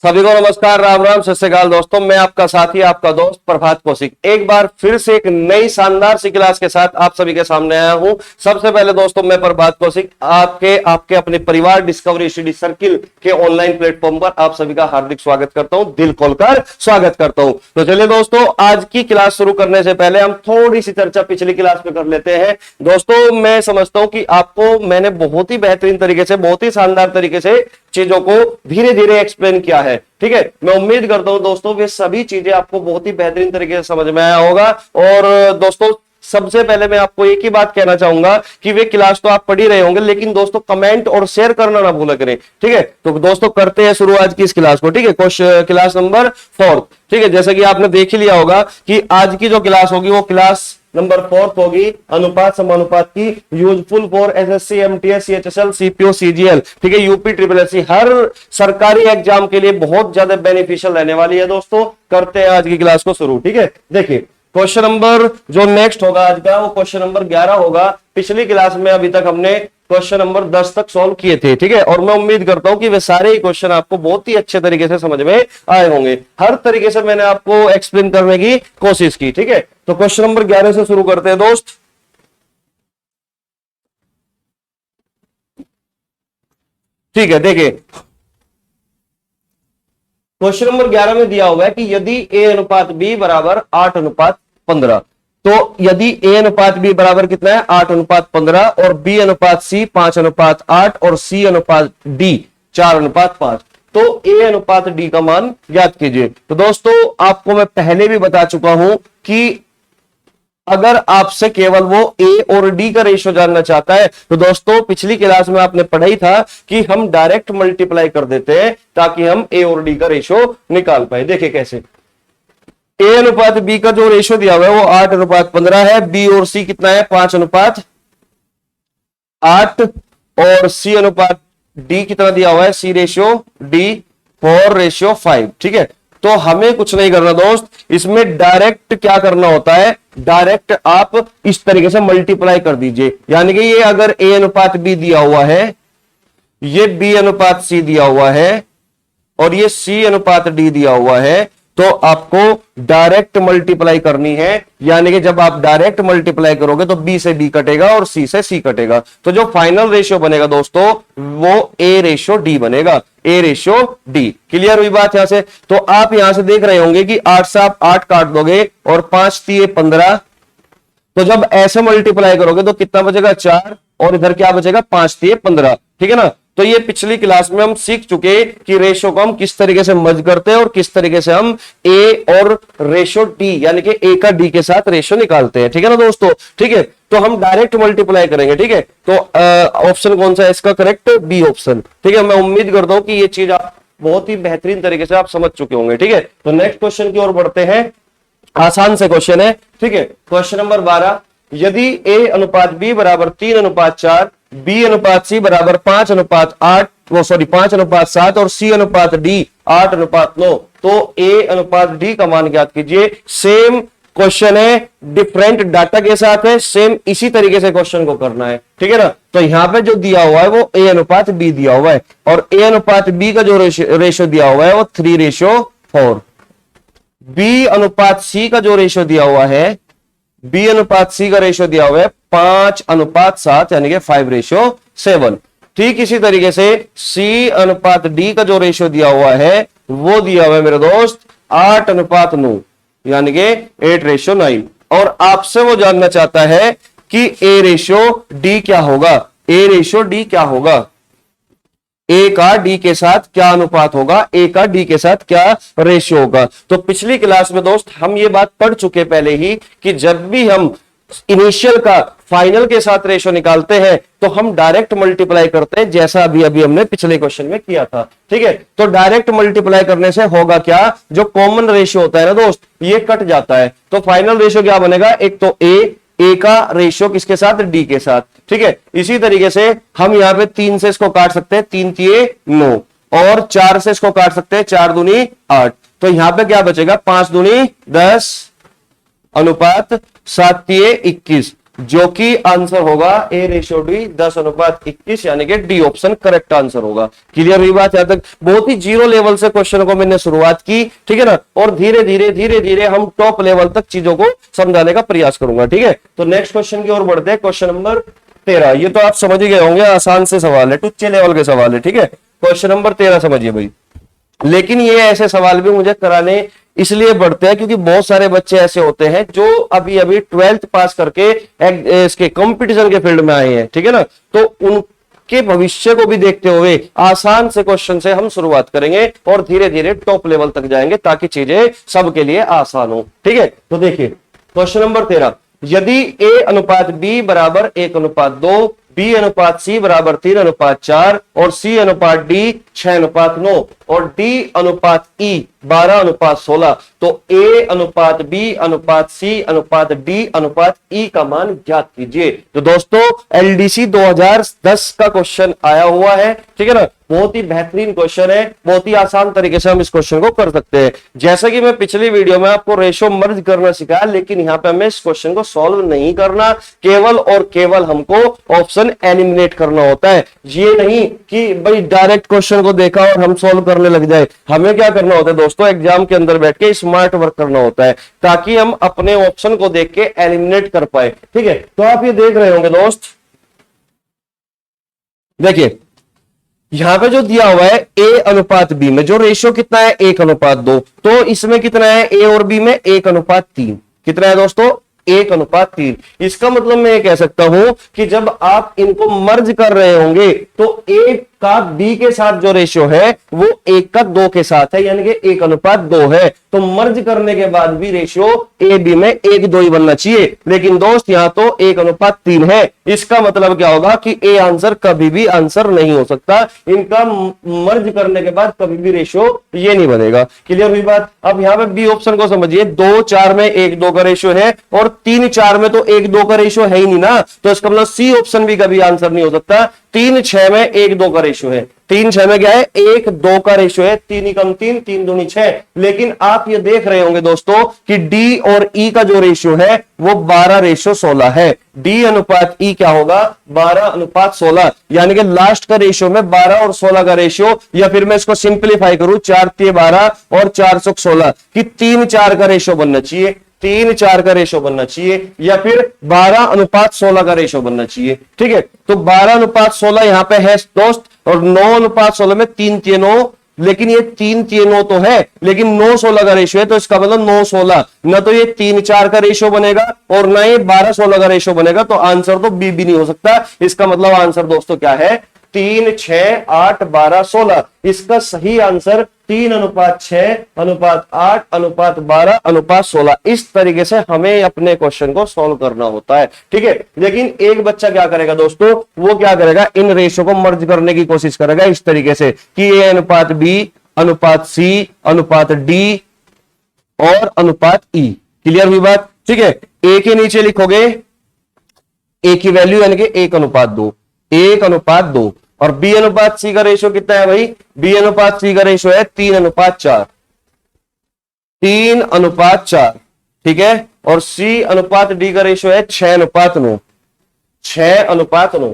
सभी को नमस्कार, राम राम, सत श्री अकाल दोस्तों। मैं आपका साथी, आपका दोस्त प्रभात कौशिक एक बार फिर से एक नई शानदार सी क्लास के साथ आप सभी के सामने आया हूं। सबसे पहले दोस्तों, मैं प्रभात कौशिक आपके अपने परिवार डिस्कवरी स्टडी सर्किल के ऑनलाइन प्लेटफॉर्म पर आप सभी का हार्दिक स्वागत करता हूं, दिल खोलकर स्वागत करता हूं। तो चलिए दोस्तों, आज की क्लास शुरू करने से पहले हम थोड़ी सी चर्चा पिछली क्लास में कर लेते हैं। दोस्तों, मैं समझता हूं कि आपको मैंने बहुत ही बेहतरीन तरीके से, बहुत ही शानदार तरीके से चीजों को धीरे धीरे एक्सप्लेन किया है। ठीक है, मैं उम्मीद करता हूं दोस्तों वे सभी चीजें आपको बहुत ही बेहतरीन तरीके से समझ में आया होगा। और दोस्तों, सबसे पहले मैं आपको एक ही बात कहना चाहूंगा कि वे क्लास तो आप पढ़ ही रहे होंगे, लेकिन दोस्तों कमेंट और शेयर करना ना भूला करें। ठीक है, तो दोस्तों करते हैं शुरू आज की इस क्लास को। ठीक है, क्लास नंबर 4। ठीक है, जैसा कि आपने देख ही लिया होगा कि आज की जो क्लास होगी वो क्लास नंबर 4 होगी, अनुपात समानुपात की, useful for SSC, MTS, CHSL, CPO, CGL. ठीक है, यूपी ट्रिपल एससी, हर सरकारी एग्जाम के लिए बहुत ज्यादा बेनिफिशियल रहने वाली है दोस्तों। करते हैं आज की क्लास को शुरू। ठीक है, देखिए क्वेश्चन नंबर जो नेक्स्ट होगा आज का, वो क्वेश्चन नंबर 11 होगा। पिछली क्लास में अभी तक हमने क्वेश्चन नंबर 10 तक सॉल्व किए थे। ठीक है, और मैं उम्मीद करता हूं कि वे सारे ही क्वेश्चन आपको बहुत ही अच्छे तरीके से समझ में आए होंगे। हर तरीके से मैंने आपको एक्सप्लेन करने की कोशिश की। ठीक है, तो क्वेश्चन नंबर 11 से शुरू करते हैं दोस्त। ठीक है, देखिए क्वेश्चन नंबर 11 में दिया हुआ है कि यदि ए अनुपात बी बराबर 8:15, तो यदि ए अनुपात बी बराबर कितना है 8:15 और बी अनुपात सी 5:8 और सी अनुपात डी 4:5, तो ए अनुपात डी का मान ज्ञात कीजिए। तो दोस्तों, आपको मैं पहले भी बता चुका हूं कि अगर आपसे केवल वो ए और डी का रेशियो जानना चाहता है, तो दोस्तों पिछली क्लास में आपने पढ़ा ही था कि हम डायरेक्ट मल्टीप्लाई कर देते हैं ताकि हम ए और डी का रेशियो निकाल पाए। देखिए कैसे, ए अनुपात बी का जो रेशियो दिया हुआ है वो 8:15 है, बी और सी कितना है 5:8, और सी अनुपात डी कितना दिया हुआ है, सी रेशियो डी 4:5। ठीक है, तो हमें कुछ नहीं करना दोस्त, इसमें डायरेक्ट क्या करना होता है, डायरेक्ट आप इस तरीके से मल्टीप्लाई कर दीजिए। यानी कि ये अगर ए अनुपात बी दिया हुआ है, ये बी अनुपात सी दिया हुआ है और ये सी अनुपात डी दिया हुआ है, तो आपको डायरेक्ट मल्टीप्लाई करनी है। यानी कि जब आप डायरेक्ट मल्टीप्लाई करोगे तो बी से बी कटेगा और सी से सी कटेगा, तो जो फाइनल रेशियो बनेगा दोस्तों वो ए रेशियो डी बनेगा, ए रेशियो डी। क्लियर हुई बात यहां से? तो आप यहां से देख रहे होंगे कि 8 से आप 8 काट दोगे और 5 3 15, तो जब ऐसे मल्टीप्लाई करोगे तो कितना बचेगा 4, और इधर क्या बचेगा 5 3 15। ठीक है ना, तो ये पिछली क्लास में हम सीख चुके कि रेशियो को हम किस तरीके से मर्ज करते हैं और किस तरीके से हम ए और रेशियो डी यानी कि ए का डी के साथ रेशियो निकालते हैं। ठीक है ना दोस्तों? ठीक है, तो हम डायरेक्ट मल्टीप्लाई करेंगे। ठीक है, तो ऑप्शन कौन सा है इसका करेक्ट? B option. ठीक है, मैं उम्मीद करता हूं कि ये चीज आप बहुत ही बेहतरीन तरीके से आप समझ चुके होंगे। ठीक है, तो नेक्स्ट क्वेश्चन की ओर बढ़ते हैं। आसान से क्वेश्चन है। ठीक है, क्वेश्चन नंबर 12, यदि ए अनुपात बी बराबर 3:4, बी अनुपात सी बराबर 5:8, 5:7 और सी अनुपात डी 8:9, तो ए अनुपात डी का मान ज्ञात कीजिए। सेम क्वेश्चन है, डिफरेंट डाटा के साथ है, सेम इसी तरीके से क्वेश्चन को करना है। ठीक है ना, तो यहां पे जो दिया हुआ है वो ए अनुपात बी दिया हुआ है, और ए अनुपात बी का जो रेशियो दिया हुआ है वो 3:4। बी अनुपात सी का जो रेशियो दिया हुआ है, बी अनुपात सी का रेशियो दिया हुआ है 5:7 यानी कि 5:7। ठीक इसी तरीके से सी अनुपात डी का जो रेशियो दिया हुआ है वो दिया हुआ है मेरे दोस्त 8:9 यानी कि 8:9, और आपसे वो जानना चाहता है कि ए रेशियो डी क्या होगा, ए रेशियो डी क्या होगा, ए का डी के साथ क्या अनुपात होगा, ए का डी के साथ क्या रेशियो होगा। तो पिछली क्लास में दोस्त हम ये बात पढ़ चुके पहले ही कि जब भी हम इनिशियल का फाइनल के साथ रेशियो निकालते हैं तो हम डायरेक्ट मल्टीप्लाई करते हैं, जैसा अभी अभी हमने पिछले क्वेश्चन में किया था। ठीक है, तो डायरेक्ट मल्टीप्लाई करने से होगा क्या, जो कॉमन रेशियो होता है ना दोस्त ये कट जाता है, तो फाइनल रेशियो क्या बनेगा, एक तो ए का रेशियो किसके साथ, डी के साथ। ठीक है, इसी तरीके से हम यहां पे 3 से इसको काट सकते हैं, 3 3 9, और 4 से इसको काट सकते हैं, 4 दूनी 8, तो यहां पे क्या बचेगा 5 दूनी 10 अनुपात 7 3 21, जो कि आंसर होगा A/D 10:21, यानी कि डी ऑप्शन करेक्ट आंसर होगा। क्लियर हुई बात? यहां तक बहुत ही जीरो लेवल से क्वेश्चन को मैंने शुरुआत की, ठीक है ना, और धीरे धीरे हम टॉप लेवल तक चीजों को समझाने का प्रयास करूंगा, ठीक है। तो नेक्स्ट क्वेश्चन की ओर बढ़ते हैं, क्वेश्चन नंबर 13। ये तो आप समझ ही गए होंगे, आसान से सवाल है, टुच्चे लेवल के सवाल है, ठीक है। क्वेश्चन नंबर 13 समझिए भाई। लेकिन ये ऐसे सवाल भी मुझे कराने इसलिए बढ़ते हैं क्योंकि बहुत सारे बच्चे ऐसे होते हैं जो अभी अभी 12th पास करके इसके कंपटीशन के फील्ड में आए हैं, ठीक है ना। तो उनके भविष्य को भी देखते हुए आसान से क्वेश्चन से हम शुरुआत करेंगे और धीरे धीरे टॉप लेवल तक जाएंगे ताकि चीजें सबके लिए आसान हो, ठीक है। तो देखिए क्वेश्चन नंबर 13, यदि A/B बराबर 1:2, B/C बराबर 3:4 और C/D 6:9 और D/E 12:16, तो A/B/C/D/E का मान ज्ञात कीजिए। तो दोस्तों LDC 2010 का क्वेश्चन आया हुआ है, ठीक है ना। बहुत ही बेहतरीन क्वेश्चन है, बहुत ही आसान तरीके से हम इस क्वेश्चन को कर सकते हैं। जैसा कि मैं पिछली वीडियो में आपको रेशो मर्ज करना सिखाया, लेकिन यहां पे हमें इस क्वेश्चन को सॉल्व नहीं करना, केवल और केवल हमको ऑप्शन एलिमिनेट करना होता है। ये नहीं कि भाई डायरेक्ट क्वेश्चन को देखा और हम सॉल्व करने लग जाए। हमें क्या करना होता है दोस्तों, एग्जाम के अंदर बैठ के स्मार्ट वर्क करना होता है ताकि हम अपने ऑप्शन को देख के एलिमिनेट कर पाए, ठीक है। तो आप ये देख रहे होंगे दोस्त, देखिए यहां पे जो दिया हुआ है A/B में जो रेशियो कितना है 1:2, तो इसमें कितना है A और B में 1:3। कितना है दोस्तों 1:3। इसका मतलब मैं ये कह सकता हूं कि जब आप इनको मर्ज कर रहे होंगे तो A का B के साथ जो रेशियो है वो 1 का 2 के साथ है, यानी कि 1:2 है। तो मर्ज करने के बाद भी रेशियो A/B में 1:2 ही बनना चाहिए, लेकिन दोस्त यहां तो 1:3 है। इसका मतलब क्या होगा कि A आंसर कभी भी आंसर नहीं हो सकता, इनका मर्ज करने के बाद कभी भी रेशियो ये नहीं बनेगा। क्लियर हुई बात? अब यहां पे B ऑप्शन को समझिए, 2-4 में 1-2 का रेशियो है और 3-4 में तो 1-2 का रेशियो है ही नहीं ना, तो इसका मतलब C ऑप्शन भी कभी आंसर नहीं हो सकता। 3-6 में 1-2 का रेशियो है, 3-6 में क्या है 1-2 का रेशियो है, 3 कम 3, 3 दूनी 6। लेकिन आप ये देख रहे होंगे दोस्तों कि D और E का जो रेशियो है वो 12:16 है। D/E क्या होगा 12:16, यानी कि लास्ट का रेशियो में 12 और 16 का रेशियो, या फिर मैं इसको सिंप्लीफाई करूं 4-12 और 4-16 कि 3-4 का रेशियो बनना चाहिए, 3-4 का रेशो बनना चाहिए, या फिर 12:16 का रेशो बनना चाहिए, ठीक है। तो 12:16 यहां पे है दोस्त, और 9:16 में 3-9, लेकिन ये 3-9 तो है, लेकिन 9-16 का रेशो है, तो इसका मतलब 9-16 ना तो ये 3-4 का रेशो बनेगा और ना ये 12-16 का रेशो बनेगा, तो आंसर तो बी भी नहीं हो सकता। इसका मतलब आंसर दोस्तों क्या है 3, 6, 8, 12, 16। इसका सही आंसर 3:6:8:12:16। इस तरीके से हमें अपने क्वेश्चन को सॉल्व करना होता है, ठीक है। लेकिन एक बच्चा क्या करेगा दोस्तों, वो क्या करेगा इन रेशो को मर्ज करने की कोशिश करेगा इस तरीके से कि A/B/C/D और E। क्लियर हुई बात? ठीक है। ए के नीचे लिखोगे ए की वैल्यू यानी कि 1:2, 1:2, और B/C का रेशियो कितना है भाई, B/C का रेशियो है 3:4, 3:4, ठीक है। और C/D का रेशियो है 6:9, 6:9,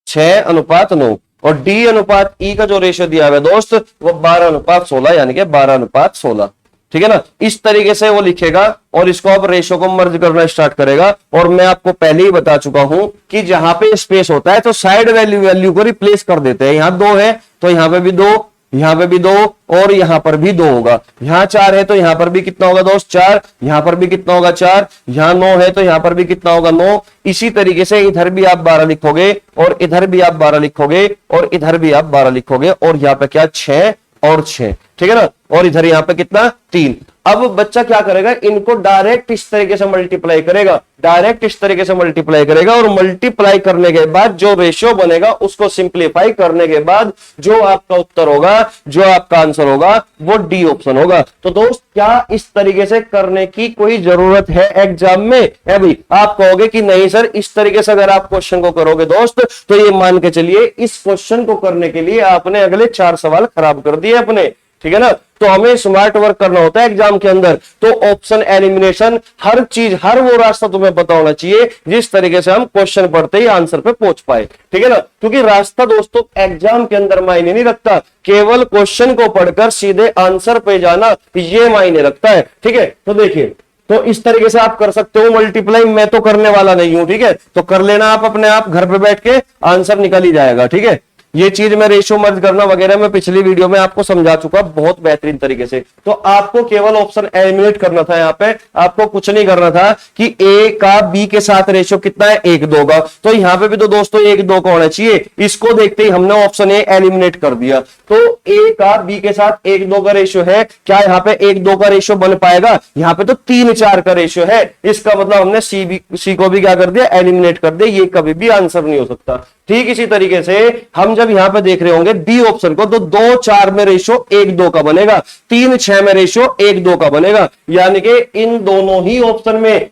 6:9, और D/E का जो रेशियो दिया हुआ है दोस्त वो 12:16, यानी कि 12:16, ठीक है ना। इस तरीके से वो लिखेगा और इसको अब रेशो को मर्ज करना स्टार्ट करेगा। और मैं आपको पहले ही बता चुका हूं कि जहां पे स्पेस होता है तो साइड वैल्यू को रिप्लेस कर देते हैं। यहां 2 है तो यहां पे भी 2, यहां पे भी 2, और यहां पर भी 2 होगा। यहां 4 है तो यहां पर भी कितना होगा दोस्त 4, यहां पर भी कितना होगा 4, यहां 9 है तो यहां पर भी कितना होगा 9। इसी तरीके से इधर भी आप 12 लिखोगे और इधर भी आप 12 लिखोगे और इधर भी आप 12 लिखोगे, और यहां पे क्या 6 और 6, ठीक है ना। और इधर यहां पे कितना 3। अब बच्चा क्या करेगा, इनको डायरेक्ट इस तरीके से मल्टीप्लाई करेगा, डायरेक्ट इस तरीके से मल्टीप्लाई करेगा, और मल्टीप्लाई करने के बाद जो रेशियो बनेगा उसको सिंप्लीफाई करने के बाद जो आपका उत्तर होगा, जो आपका आंसर होगा वो डी ऑप्शन होगा। तो दोस्त क्या इस तरीके से करने की कोई जरूरत है एग्जाम में? है भाई। आप कहोगे कि नहीं सर, इस तरीके से अगर आप क्वेश्चन को करोगे दोस्त तो ये मान के चलिए इस क्वेश्चन को करने के लिए आपने अगले 4 सवाल खराब कर दिए अपने। ठीक है ना। तो हमें स्मार्ट वर्क करना होता है एग्जाम के अंदर, तो ऑप्शन एलिमिनेशन हर चीज, हर वो रास्ता तुम्हें पता होना चाहिए जिस तरीके से हम क्वेश्चन पढ़ते ही आंसर पे पहुंच पाए, ठीक है ना। क्योंकि रास्ता दोस्तों एग्जाम के अंदर मायने नहीं रखता, केवल क्वेश्चन को पढ़कर सीधे आंसर पे जाना ये मायने रखता है, ठीक है। तो देखिए, तो इस तरीके से आप कर सकते हो मल्टीप्लाई, मैं तो करने वाला नहीं हूं, ठीक है। तो कर लेना आप अपने आप, घर पे बैठ के आंसर निकल ही जाएगा, ठीक है। ये चीज मैं रेशियो मर्ज करना वगैरह मैं पिछली वीडियो में आपको समझा चुका बहुत बेहतरीन तरीके से। तो आपको केवल ऑप्शन एलिमिनेट करना था, यहाँ पे आपको कुछ नहीं करना था कि ए का बी के साथ रेशियो कितना है, 1:2 का। तो यहाँ पे भी तो दोस्तों 1:2 का होना चाहिए, इसको देखते ही हमने ऑप्शन ए एलिमिनेट कर दिया। तो ए का बी के साथ 1:2 का रेशियो है, क्या यहाँ पे 1:2 का रेशियो बन पाएगा? यहाँ पे तो 3:4 का रेशियो है, इसका मतलब हमने सी को भी क्या कर दिया, एलिमिनेट कर दिया, ये कभी भी आंसर नहीं हो सकता। ठीक इसी तरीके से हम जब यहां पे देख रहे होंगे बी ऑप्शन को, तो 2:4 में रेशियो 1:2 का बनेगा, 3:6 में रेशियो 1:2 का बनेगा, यानी कि इन दोनों ही ऑप्शन में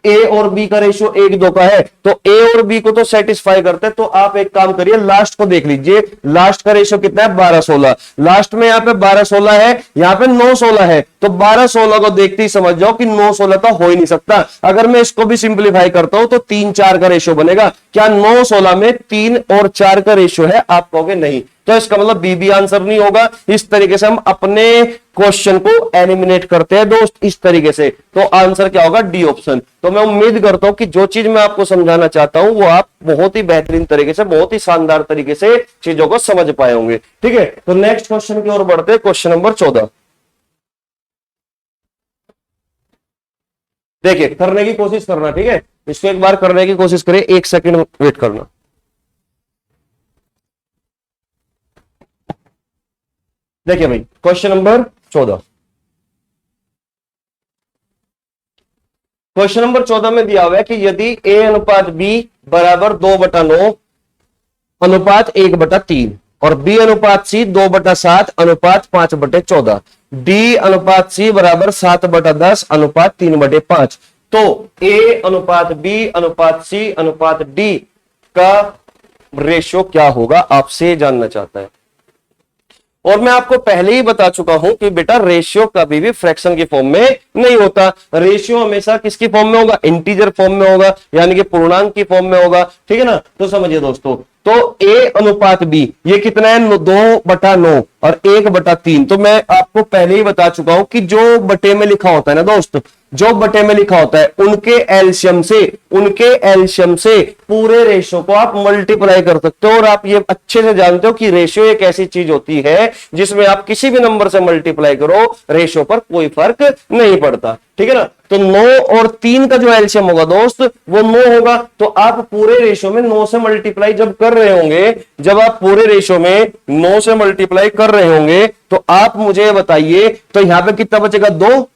ए और बी का रेशियो 1:2 का है। तो ए और बी को तो सेटिस्फाई करते हैं। तो आप एक काम करिए, लास्ट को देख लीजिए, लास्ट का रेशियो कितना है, 12:16। लास्ट में यहाँ पे 12:16 है, यहाँ पे 9:16 है। तो 12:16 को देखते ही समझ जाओ कि 9:16 तो हो ही नहीं सकता। अगर मैं इसको भी सिंप्लीफाई करता हूं तो 3:4 का रेशियो बनेगा। क्या 9:16 में 3 और 4 का रेशियो है? आप कहोगे नहीं, तो इसका मतलब बी भी आंसर नहीं होगा। इस तरीके से हम अपने क्वेश्चन को एलिमिनेट करते हैं दोस्त, इस तरीके से। तो आंसर क्या होगा, डी ऑप्शन। तो मैं उम्मीद करता हूं कि जो चीज मैं आपको समझाना चाहता हूं वो आप बहुत ही बेहतरीन तरीके से, बहुत ही शानदार तरीके से चीजों को समझ पाए होंगे, ठीक है। तो नेक्स्ट क्वेश्चन की ओर बढ़ते हैं, क्वेश्चन नंबर 14। देखिए, करने की कोशिश करना, ठीक है। इसको एक बार करने की कोशिश करें, 1 सेकंड वेट करना। देखिए भाई, क्वेश्चन नंबर 14। क्वेश्चन नंबर 14 में दिया हुआ है कि यदि a अनुपात b बराबर 2/9 अनुपात 1/3 और b अनुपात c 2/7 अनुपात 5/14, d अनुपात c बराबर 7/10 अनुपात 3/5, तो a अनुपात b अनुपात c अनुपात d का रेशियो क्या होगा, आपसे जानना चाहता है। और मैं आपको पहले ही बता चुका हूं कि बेटा रेशियो कभी भी फ्रैक्शन की फॉर्म में नहीं होता। रेशियो हमेशा किसकी फॉर्म में होगा, इंटीजर फॉर्म में होगा, यानी कि पूर्णांक की फॉर्म में होगा, ठीक है ना। तो समझिए दोस्तों, तो a अनुपात b ये कितना है, 2/9 और 1/3। तो मैं आपको पहले ही बता चुका हूं कि जो बटे में लिखा होता है ना दोस्त, जो बटे में लिखा होता है उनके एलसीएम से पूरे रेशियो को आप मल्टीप्लाई कर सकते हो। और आप ये अच्छे से जानते हो कि रेशियो एक ऐसी चीज होती है जिसमें आप किसी भी नंबर से मल्टीप्लाई करो, रेशियो पर कोई फर्क नहीं पड़ता, ठीक है ना। तो 9 और 3 का जो एलसीएम होगा दोस्त वो 9 होगा। तो आप पूरे रेशियो में 9 से मल्टीप्लाई जब कर रहे होंगे, जब आप पूरे रेशियो में 9 से मल्टीप्लाई कर रहे होंगे, तो आप मुझे बताइए, तो यहां पे कितना बचेगा, 2,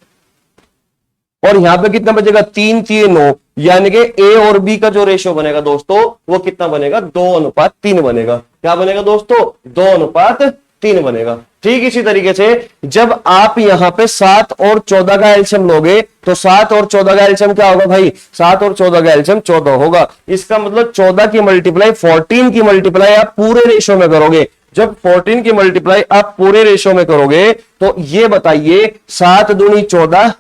और यहां पे कितना बचेगा, 3 3 9, यानी कि ए और बी का जो रेशियो बनेगा दोस्तों वो कितना बनेगा, 2:3 बनेगा। क्या बनेगा दोस्तों, 2:3 बनेगा। ठीक इसी तरीके से जब आप यहां पे 7 और 14 का एलसीएम लोगे, तो 7 और 14 का एलसीएम क्या होगा भाई, 7 और 14 का एलसीएम 14 होगा। इसका मतलब 14 की मल्टीप्लाई 14 की मल्टीप्लाई आप पूरे रेशियो में करोगे। जब 14 की मल्टीप्लाई आप पूरे रेशियो में करोगे तो ये बताइए, 7 दूनी 14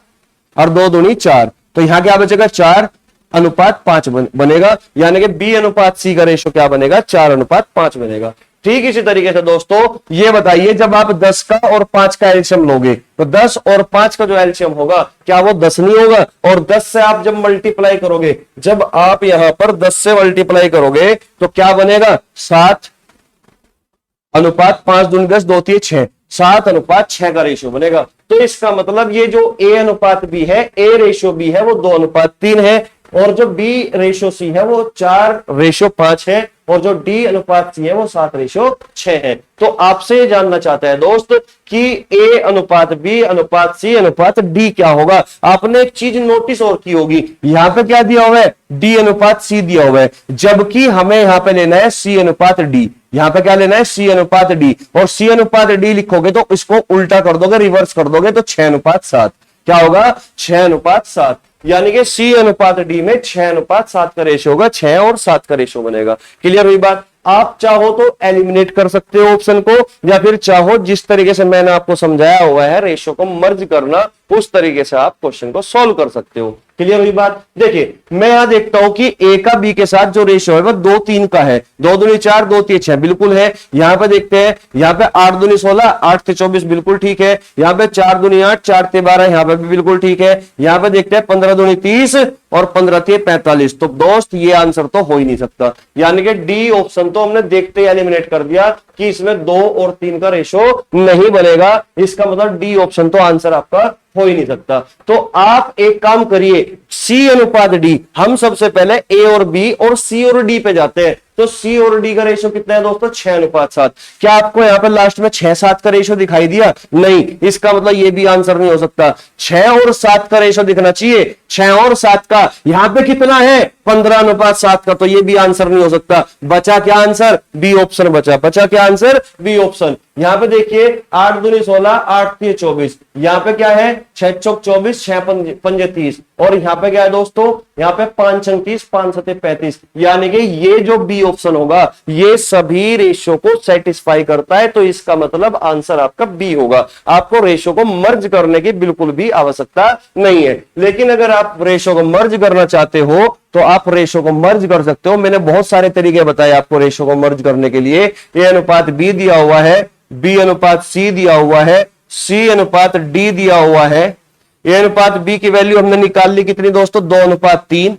और 2 दूनी 4, तो यहां क्या बचेगा, 4:5 बनेगा, यानी कि बी अनुपात सी का रेशियो क्या बनेगा, 4:5 बनेगा। ठीक इसी तरीके से दोस्तों ये बताइए, जब आप 10 का और 5 का एलसीएम लोगे, तो 10 और 5 का जो एलसीएम होगा क्या वो 10 नहीं होगा। और 10 से आप जब मल्टीप्लाई करोगे, जब आप यहां पर 10 से मल्टीप्लाई करोगे तो क्या बनेगा, 7:5 दूनी 10, 2 3 6, 7:6 का रेशियो बनेगा। तो इसका मतलब ये जो a अनुपात b है, a रेशियो b है वो 2:3 है, और जो b रेशियो c है वो 4:5 है, और जो d अनुपात c है वो 7:6 है। तो आपसे ये जानना चाहता है दोस्त कि a अनुपात b अनुपात c अनुपात d क्या होगा। आपने एक चीज नोटिस और की होगी, यहां पे क्या दिया हुआ है, d अनुपात c दिया हुआ है, जबकि हमें यहां पे लेना है c अनुपात d। यहां पे क्या लेना है, c अनुपात d, और c अनुपात d लिखोगे तो इसको उल्टा कर दोगे, रिवर्स कर दोगे, तो 6:7 क्या होगा, 6:7, यानी कि c अनुपात d में 6:7 का रेशियो होगा, 6 और 7 का रेशियो बनेगा। क्लियर हुई बात। आप चाहो तो एलिमिनेट कर सकते हो ऑप्शन को, या फिर चाहो जिस तरीके से मैंने आपको समझाया हुआ है रेशियो को मर्ज करना, उस तरीके से आप क्वेश्चन को सॉल्व कर सकते हो। क्लियर हुई बात? देखिए मैं यहां देखता हूं कि ए का बी के साथ जो रेशियो है वो 2-3 का है। 2 दूनी 4, 2 3 6 बिल्कुल है। यहां पे देखते हैं, यहां पे 8 दूनी 16, 8 से 24 बिल्कुल ठीक है। यहां पे 4 दूनी 8, 4 से 12, यहां पे भी बिल्कुल ठीक है। यहां पे देखते हैं 15 दूनी 30 और 15 से 45। तो दोस्त ये आंसर तो हो ही नहीं सकता, यानी कि डी ऑप्शन तो हमने देखते ही एलिमिनेट कर दिया कि इसमें 2 और 3 का रेशियो नहीं बनेगा। इसका मतलब डी ऑप्शन तो आंसर आपका हो ही नहीं सकता। तो आप एक काम करिए, सी अनुपात डी, हम सबसे पहले ए और बी और सी और डी पे जाते हैं। तो सी और डी का रेशियो कितना है दोस्तों? 6:7। क्या आपको यहां पे लास्ट में 6-7 का रेशियो दिखाई दिया? नहीं, इसका मतलब ये भी आंसर नहीं हो सकता। 6 और 7 का रेशियो दिखना चाहिए। 6 और 7 का यहां पे कितना है? 15:7 का। तो ये भी आंसर नहीं हो सकता। बचा क्या आंसर? बी ऑप्शन बचा। बचा क्या आंसर? B option. यहां पे देखिए 8 दूनी 16, 8 3 24। यहां पे क्या है? 6 चौक 24, 6 पंजे 30। और यहां पे क्या है दोस्तों? यहां पे 5 अंक 30, 5 सते 35। यानी कि ये जो बी ऑप्शन होगा ये सभी रेशियो को सेटिस्फाई करता है। तो इसका मतलब आंसर आपका बी होगा। आपको रेशियो को मर्ज करने की बिल्कुल भी आवश्यकता नहीं है। लेकिन अगर आप रेशियो को मर्ज करना चाहते हो तो आप रेशियो को मर्ज कर सकते हो। मैंने बहुत सारे तरीके बताए आपको रेशियो को मर्ज करने के लिए। ए अनुपात बी दिया हुआ है, बी अनुपात सी दिया हुआ है, सी अनुपात डी दिया हुआ है। ए अनुपात बी की वैल्यू हमने निकाल ली कितनी दोस्तों? 2:3।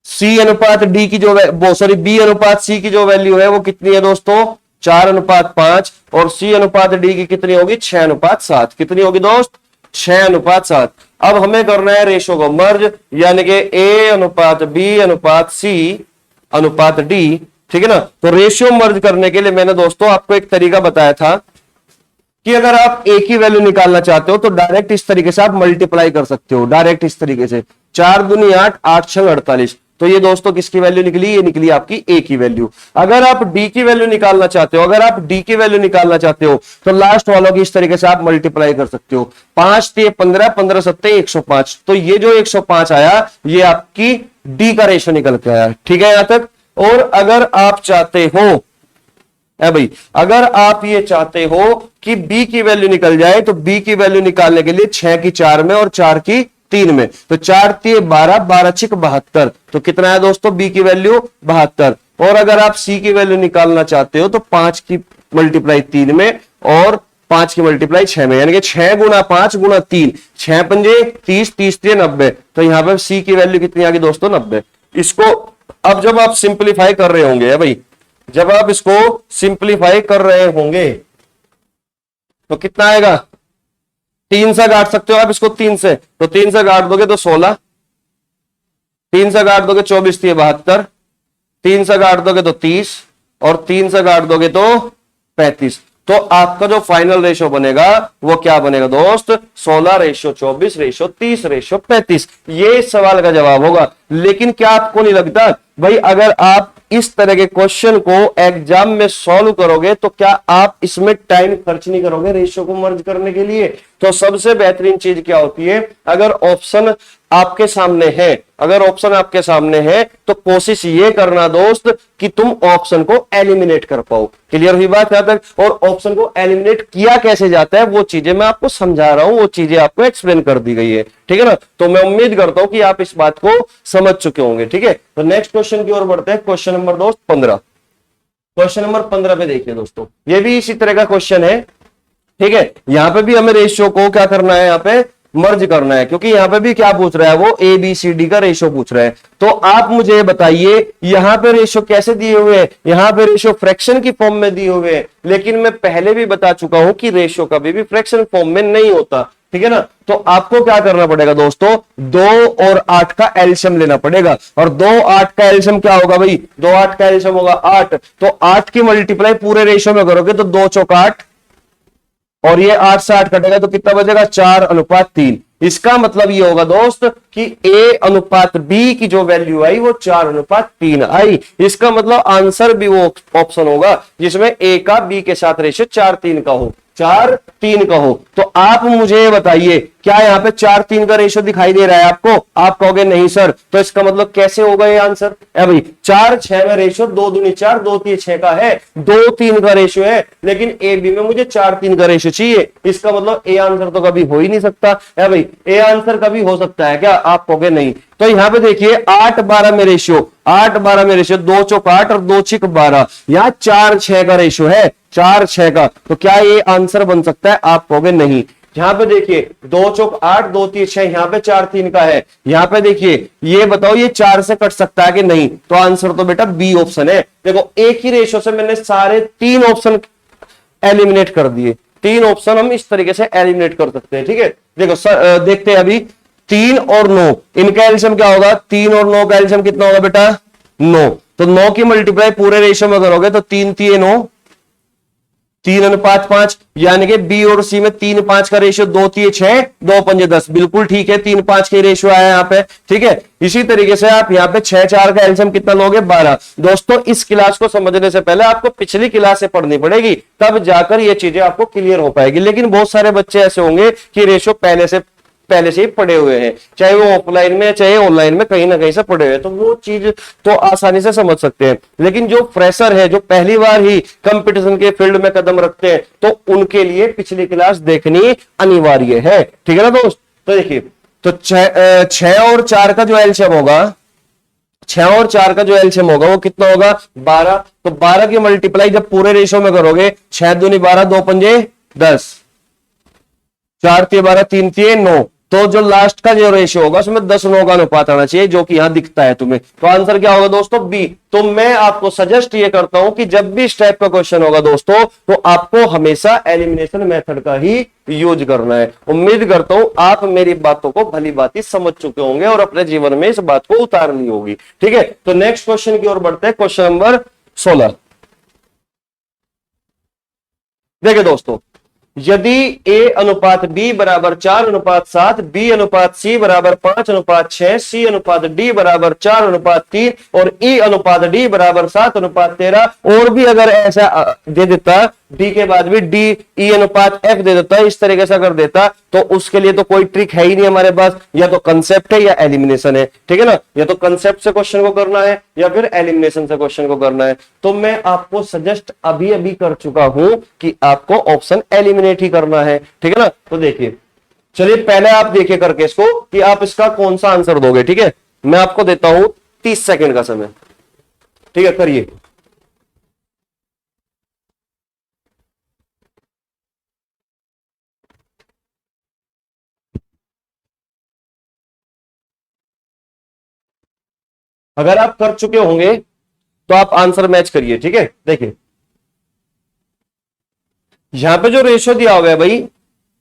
सी अनुपात डी की जो सॉरी बी अनुपात सी की जो वैल्यू है वो कितनी है दोस्तों? 4:5। और सी अनुपात डी की कितनी होगी? 6:7। कितनी होगी दोस्त? 6:7। अब हमें करना है रेशियो को मर्ज, यानी कि ए अनुपात बी अनुपात सी अनुपात डी। ठीक है ना? तो रेशियो मर्ज करने के लिए मैंने दोस्तों आपको एक तरीका बताया था कि अगर आप ए की वैल्यू निकालना चाहते हो तो डायरेक्ट इस तरीके से आप मल्टीप्लाई कर सकते हो। डायरेक्ट इस तरीके से 4 दूनी 8, 8 6 48। तो ये दोस्तों किसकी वैल्यू निकली? ये निकली आपकी ए की वैल्यू। अगर आप डी की वैल्यू निकालना चाहते हो, अगर आप डी की वैल्यू निकालना चाहते हो तो लास्ट वालों की इस तरीके से आप मल्टीप्लाई कर सकते हो। 5 3 15, 15 7 105। तो ये जो 105 आया ये आपकी डी का रेशियो निकल के आया। ठीक है यहां तक? और अगर आप चाहते हो भाई, अगर आप ये चाहते हो कि b की वैल्यू निकल जाए तो b की वैल्यू निकालने के लिए 6 की 4 में और 4 की 3 में, तो 4 3 12, 12 6 72। तो कितना है दोस्तों b की वैल्यू? 72। और अगर आप c की वैल्यू निकालना चाहते हो तो 5 की मल्टीप्लाई 3 में और 5 की मल्टीप्लाई 6 में, यानी कि 6 गुणा 5 गुणा 3, 6 पंजे 30, 30 3 90। तो यहां पर c की वैल्यू कितनी आ गई दोस्तों? 90। इसको अब जब आप सिंप्लीफाई कर रहे होंगे भाई, जब आप इसको सिंप्लीफाई कर रहे होंगे तो कितना आएगा? 3 से काट सकते हो आप इसको, 3 से। तो 3 से काट दोगे तो 16, 3 से काट दोगे 24 3 72, 3 से काट दोगे तो 30 और 3 से काट दोगे तो 35। तो आपका जो फाइनल रेशियो बनेगा वो क्या बनेगा दोस्त? 16:24:30:35। ये इस सवाल का जवाब होगा। लेकिन क्या आपको नहीं लगता भाई अगर आप इस तरह के क्वेश्चन को एग्जाम में सॉल्व करोगे तो क्या आप इसमें टाइम खर्च नहीं करोगे रेशियो को मर्ज करने के लिए? तो सबसे बेहतरीन चीज क्या होती है, अगर ऑप्शन आपके सामने है, अगर ऑप्शन आपके सामने है तो कोशिश ये करना दोस्त कि तुम ऑप्शन को एलिमिनेट कर पाओ। क्लियर हुई बात यहां तक? और ऑप्शन को एलिमिनेट किया कैसे जाता है वो चीजें मैं आपको समझा रहा हूं, वो चीजें आपको एक्सप्लेन कर दी गई है। ठीक है ना? तो मैं उम्मीद करता हूं कि आप इस बात को समझ चुके होंगे। ठीक है? तो नेक्स्ट क्वेश्चन की ओर बढ़ते हैं। क्वेश्चन नंबर दोस्त 15। क्वेश्चन नंबर 15 पे देखिए दोस्तों, ये भी इसी तरह का क्वेश्चन है। ठीक है? यहां पे भी हमें रेशियो को क्या करना है? यहां पे मर्ज करना है, क्योंकि यहां पे भी क्या पूछ रहा है? वो ए बी सी डी का रेशियो पूछ रहा है। तो आप मुझे बताइए यहां पे रेशियो कैसे दिए हुए हैं? यहां पे रेशियो फ्रैक्शन की फॉर्म में दिए हुए हैं, लेकिन मैं पहले भी बता चुका हूं कि रेशियो कभी भी फ्रैक्शन फॉर्म में नहीं होता। ठीक है ना? तो आपको क्या करना पड़ेगा दोस्तों? 2 और 8 का एलसीएम लेना पड़ेगा। और 2 8 का एलसीएम क्या होगा भाई? 2 8 का एलसीएम होगा 8। तो 8 की मल्टीप्लाई पूरे रेशियो में करोगे तो 2 चौक 8 और ये 8 से 8 कटेगा तो कितना बचेगा? 4:3। इसका मतलब ये होगा दोस्त कि a अनुपात b की जो वैल्यू आई वो 4:3 आई। इसका मतलब आंसर भी वो ऑप्शन होगा जिसमें a का b के साथ रेशियो 4:3 का हो। 4 3 का हो। तो आप मुझे ये बताइए, क्या यहाँ पे 4 3 का रेशियो दिखाई दे रहा है आपको? आप कहोगे नहीं सर, तो इसका मतलब कैसे होगा ये आंसर? है भाई 4 6 में रेशियो 2 दूनी 4 2 3 6 का है, 2 3 का रेशियो है, लेकिन ए बी में मुझे 4 3 का रेशियो चाहिए। इसका मतलब ए आंसर तो कभी हो ही नहीं सकता है भाई। ए आंसर कभी हो सकता है क्या? आप कहोगे नहीं। तो यहां पे देखिए 8 12 में रेशियो, 8 12 में रेशियो 2 चौक 8 और 2 छिक 12, यहां 4 6 का रेशियो है, 4 6 का। तो क्या ये आंसर बन सकता है? आप कहोगे नहीं। यहां पे देखिए 2 चौक 8 2 3 6, यहां पे 4 3 का है। यहां पे देखिए ये बताओ ये 4 से कट सकता है कि नहीं? तो आंसर तो बेटा बी ऑप्शन है। देखो एक ही रेशियो से मैंने सारे 3 ऑप्शन एलिमिनेट कर दिए। 3 ऑप्शन हम इस तरीके से एलिमिनेट कर सकते हैं। ठीक है, देखो देखते हैं अभी 3 और 9 इनका एलसीएम क्या होगा? 3 और 9 का एलसीएम कितना होगा बेटा? 9। तो 9 की मल्टीप्लाई पूरे रेशियो में करोगे तो 3 3 9, 3:5, यानी कि बी और सी में 3 5 का रेशियो, 2 3 6 2 5 10। बिल्कुल ठीक है, 3 5 के रेशियो आया यहाँ पे। ठीक है, इसी तरीके से आप यहाँ पे 6 4 का एलसीएम कितना लोगे? 12। दोस्तों इस क्लास को समझने से पहले आपको पिछली क्लास से पढ़नी पड़ेगी, तब जाकर ये चीजें आपको क्लियर हो पाएगी। लेकिन बहुत सारे बच्चे ऐसे होंगे कि रेशियो पहले से ही पढ़े हुए हैं, चाहे वो ऑफलाइन में चाहे ऑनलाइन में, कहीं ना कहीं से पढ़े हुए हैं, तो वो चीज तो आसानी से समझ सकते हैं। लेकिन जो फ्रेशर है, जो पहली बार ही कंपटीशन के फील्ड में कदम रखते हैं, तो उनके लिए पिछली क्लास देखनी अनिवार्य है। ठीक है ना दोस्त? तो देखिए, तो 6 और 4 का जो एलसीएम होगा, 6 और 4 का जो एलसीएम होगा वो कितना होगा? 12। तो 12 की मल्टीप्लाई जब पूरे रेशियो में करोगे, 6 दूनी 12 2 पंजे 10, 4 3 12 3 3 9, तो जो लास्ट का जो रेशियो होगा उसमें 10 9 का अनुपात आना चाहिए, जो कि यहां दिखता है तुम्हें। तो आंसर क्या होगा दोस्तों? बी। तो मैं आपको सजेस्ट ये करता हूं कि जब भी इस टाइप का क्वेश्चन होगा दोस्तों, तो आपको हमेशा एलिमिनेशन मेथड का ही यूज करना है। उम्मीद करता हूं आप मेरी बातों को भली भांति समझ चुके होंगे और अपने जीवन में इस बात को उतार ली होगी। ठीक है, तो नेक्स्ट क्वेश्चन की ओर बढ़ते हैं, क्वेश्चन नंबर 16। देखिए दोस्तों, यदि a अनुपात b बराबर 4:7, b अनुपात c बराबर 5:6, c अनुपात d बराबर 4:3 और e अनुपात d बराबर 7:13, और भी अगर ऐसा दे देता, d के बाद भी d e अनुपात f दे देता, इस तरीके से अगर देता, तो उसके लिए तो कोई ट्रिक है ही नहीं हमारे पास। या तो कंसेप्ट है या एलिमिनेशन है। ठीक है ना? या तो कंसेप्ट से क्वेश्चन को करना है या फिर एलिमिनेशन से क्वेश्चन को करना है। तो मैं आपको सजेस्ट अभी अभी कर चुका हूं कि आपको ऑप्शन एलिमिनेट ही करना है। ठीक है ना? तो देखिए, चलिए पहले आप देखिए करके इसको कि आप इसका कौन सा आंसर दोगे। ठीक है, मैं आपको देता हूं 30 सेकंड का समय। ठीक है, करिए। अगर आप कर चुके होंगे तो आप आंसर मैच करिए। ठीक है, देखिए यहां पे जो रेशियो दिया हुआ है भाई,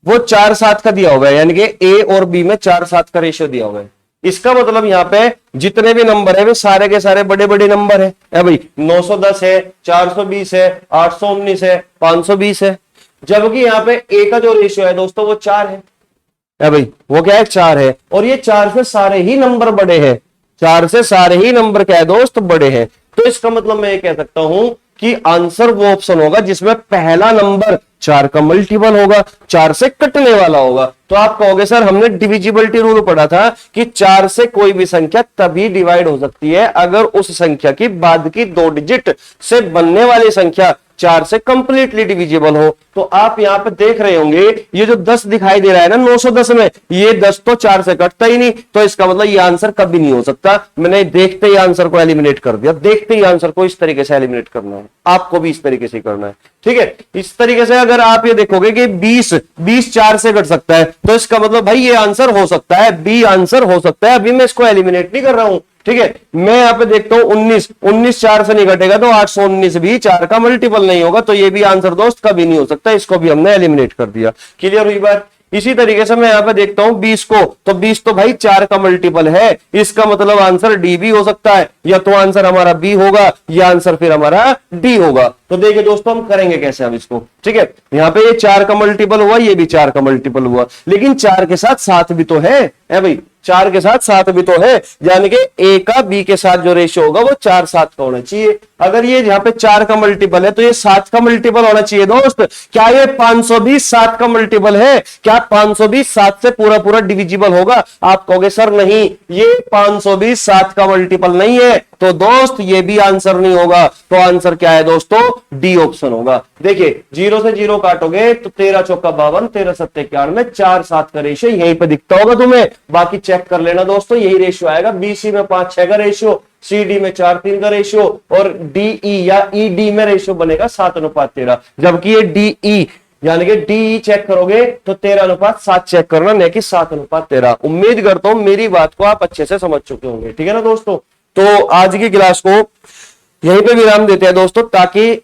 वो 4 7 का दिया हुआ है, यानी कि ए और बी में 4 7 का रेशियो दिया हुआ है। इसका मतलब यहां पे जितने भी नंबर है वे सारे के सारे बड़े बड़े नंबर है भाई। 910 है, 420 है, 819 है, 520 है। जबकि यहां पे ए का जो रेशियो है दोस्तों वो 4 है भाई। वो क्या है? 4 है। और ये 4 से सारे ही नंबर बड़े हैं, 4 से सारे ही नंबर क्या है दोस्त? बड़े हैं। तो इसका मतलब मैं ये कह सकता हूं कि आंसर वो ऑप्शन होगा जिसमें पहला नंबर 4 का मल्टीपल होगा, 4 से कटने वाला होगा। तो आप कहोगे सर हमने डिविजिबिलिटी रूल पढ़ा था कि 4 से कोई भी संख्या तभी डिवाइड हो सकती है अगर उस संख्या की बाद की 2 डिजिट से बनने वाली संख्या 4 से कंप्लीटली डिविजिबल हो। तो आप यहां पे देख रहे होंगे ये जो 10 दिखाई दे रहा है ना 910 में, ये 10 तो 4 से कटता ही नहीं, तो इसका मतलब ये आंसर कभी नहीं हो सकता। मैंने देखते ही आंसर को एलिमिनेट कर दिया। देखते ही आंसर को इस तरीके से एलिमिनेट करना है, आपको भी इस तरीके से करना है। ठीक है, इस तरीके से अगर आप ये देखोगे कि 20 4 से कट सकता है, तो इसका मतलब भाई ये आंसर हो सकता है, बी आंसर हो सकता है। अभी मैं इसको एलिमिनेट नहीं कर रहा हूं। ठीक है, मैं यहां पे देखता हूं 19 4 से नहीं घटेगा, तो 819 भी 4 का मल्टीपल नहीं होगा, तो ये भी आंसर दोस्त कभी नहीं हो सकता। इसको भी हमने एलिमिनेट कर दिया। क्लियर हुई बात? इसी तरीके से मैं यहां पे देखता हूं 20 को, तो 20 तो भाई 4 का मल्टीपल है, इसका मतलब आंसर डी भी हो सकता है, या तो आंसर हमारा बी होगा या आंसर फिर हमारा डी होगा। तो देखिए दोस्तों हम करेंगे कैसे हम इसको। ठीक है, यहां पे ये 4 का मल्टीपल हुआ, ये भी 4 का मल्टीपल हुआ, लेकिन 4 के साथ 7 भी तो है भाई। 4 के साथ 7 भी तो है, यानी कि ए का बी के साथ जो रेशियो होगा वो 4 7 का होना चाहिए। अगर ये यहाँ पे 4 का मल्टीपल है तो ये 7 का मल्टीपल होना चाहिए दोस्त। क्या ये 520 7 का मल्टीपल है? क्या 520 7 से पूरा पूरा डिविजिबल होगा? आप कहोगे सर नहीं, ये 520 7 का मल्टीपल नहीं है, तो दोस्त ये भी आंसर नहीं होगा। तो आंसर क्या है दोस्तों? डी ऑप्शन होगा। देखिए 0 से 0 काटोगे तो 13 चौका 52, 13 सत्ते 91, 4 7 का रेशियो यहीं पे दिखता होगा तुम्हें। बाकी चेक कर लेना दोस्तों, यही रेशियो आएगा। बीसी में 5 6 का रेशियो, सी डी में 4 3 का रेशियो, और डी ई या ई डी में रेशियो बनेगा 7:13। जबकि ये डी ई यानी कि डी चेक करोगे तो 13:7 चेक करना, नहीं कि 7:13। उम्मीद करता हूं मेरी बात को आप अच्छे से समझ चुके होंगे, ठीक है ना दोस्तों। तो आज की क्लास को यहीं पे विराम देते हैं दोस्तों, ताकि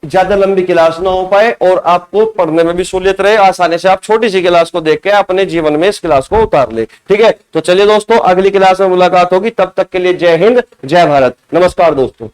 ज्यादा लंबी क्लास ना हो पाए और आपको पढ़ने में भी सहूलियत रहे। आसानी से आप छोटी सी क्लास को देख के अपने जीवन में इस क्लास को उतार ले, ठीक है। तो चलिए दोस्तों, अगली क्लास में मुलाकात होगी, तब तक के लिए जय हिंद जय भारत, नमस्कार दोस्तों।